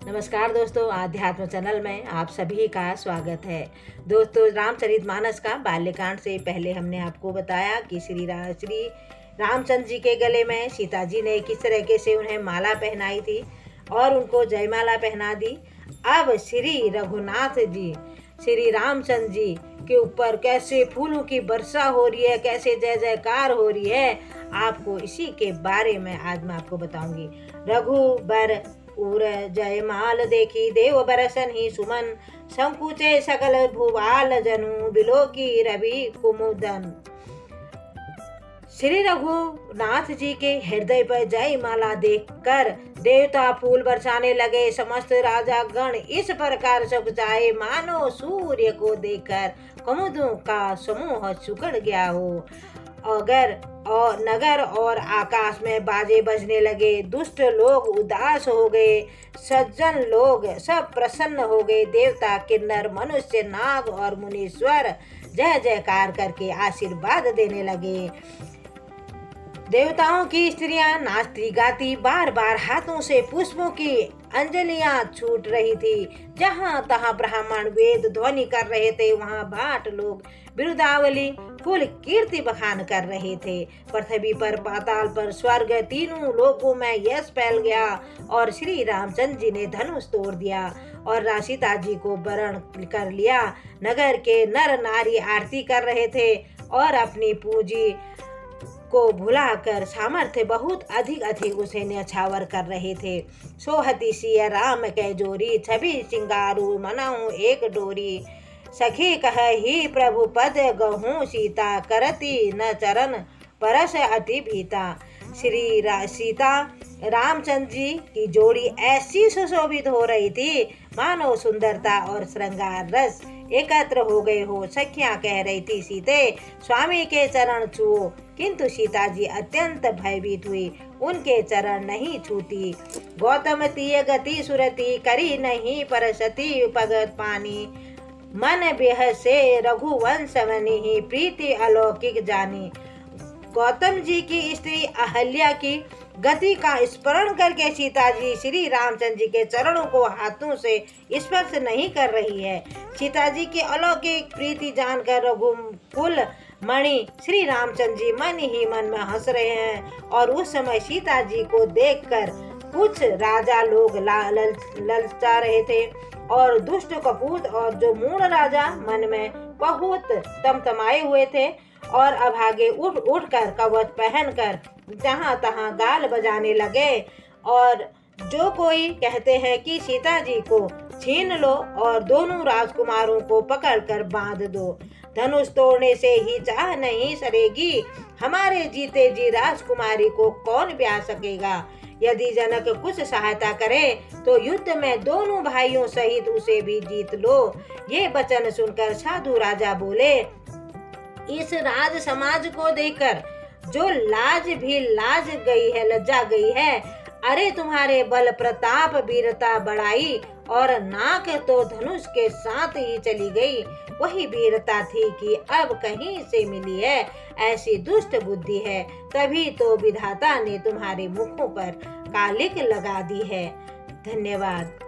नमस्कार दोस्तों, आध्यात्म चैनल में आप सभी का स्वागत है। दोस्तों, रामचरितमानस का बाल्यकांड से पहले हमने आपको बताया कि श्री रामचंद्र जी के गले में सीता जी ने किस तरीके से उन्हें माला पहनाई थी और उनको जयमाला पहना दी। अब श्री रघुनाथ जी श्री रामचंद्र जी के ऊपर कैसे फूलों की वर्षा हो रही है, कैसे जय जयकार हो रही है, आपको इसी के बारे में आज मैं आपको बताऊंगी। रघुबर उर जयमाल देखी देव बरसन ही सुमन, संकुचे सकल भुवाल जनु बिलो की रवि कुमुदन। श्री रघुनाथ जी के हृदय पर जय माला देखकर देवता फूल बरसाने लगे। समस्त राजा गण इस प्रकार चकचाए मानो सूर्य को देखकर कुमुदों का समूह सुकड़ गया हो। अगर और नगर और आकाश में बाजे बजने लगे। दुष्ट लोग उदास हो गए, सज्जन लोग सब प्रसन्न हो गए। देवता, किन्नर, मनुष्य, नाग और मुनीश्वर जय जयकार करके आशीर्वाद देने लगे। देवताओं की स्त्रियां नाचती गाती बार बार हाथों से पुष्पों की अंजलियां छूट रही थी। जहां तहां ब्राह्मण वेद ध्वनि कर रहे थे, वहां भाट लोग बिरुदावली फुल कीर्ति बखान कर रहे थे। पृथ्वी पर, पाताल पर, स्वर्ग, तीनों लोकों में यश फैल गया और श्री रामचंद्र जी ने धनुष तोड़ दिया और सीता जी को वरण कर लिया। नगर के नर नारी आरती कर रहे थे और अपनी पूंजी को भुलाकर सामर्थ्य बहुत अधिक उसे न्यछावर कर रहे थे। सोहती सिया राम के जोरी, छवि सिंगारू मनाऊ एक डोरी। सखी कह ही प्रभु पद गहूँ, सीता करती न चरण परस अति भीता। सीता रामचंद्र जी की जोड़ी ऐसी सुशोभित हो रही थी मानो सुंदरता और श्रृंगार रस एकत्र हो गए हो। सखियां कह रही थी, सीते स्वामी के चरण छुओ, किंतु सीता जी अत्यंत भयभीत हुई, उनके चरण नहीं छूती। गौतम तीय गति सुरति, करी नहीं परसती पगत पानी। मन बेह से रघुवंश मनि, प्रीति अलौकिक जानी। गौतम जी की स्त्री अहल्या की गति का स्मरण करके सीता जी श्री रामचंद्र जी के चरणों को हाथों से स्पर्श नहीं कर रही है। सीता जी की अलौकिक प्रीति जानकर रघुकुल मणि श्री रामचंद्र जी मन ही मन में हंस रहे हैं। और उस समय सीता जी को देखकर कुछ राजा लोग ललचा रहे थे और दुष्ट कपूत और जो मूढ़ राजा मन में बहुत तमतमाए हुए थे और अभागे उठ कर कवच पहनकर जहां तहां गाल बजाने लगे। और जो कोई कहते हैं कि सीता जी को छीन लो और दोनों राजकुमारों को पकड़कर बांध दो, धनुष तोड़ने से ही चाह नहीं सरेगी, हमारे जीते जी राजकुमारी को कौन ब्याह सकेगा। यदि जनक कुछ सहायता करे तो युद्ध में दोनों भाइयों सहित उसे भी जीत लो। ये वचन सुनकर साधु राजा बोले, इस राज समाज को देखकर जो लज्जा गई है। अरे तुम्हारे बल प्रताप वीरता बढ़ाई और नाक तो धनुष के साथ ही चली गई, वही वीरता थी कि अब कहीं से मिली है। ऐसी दुष्ट बुद्धि है, तभी तो विधाता ने तुम्हारे मुखों पर कालिक लगा दी है। धन्यवाद।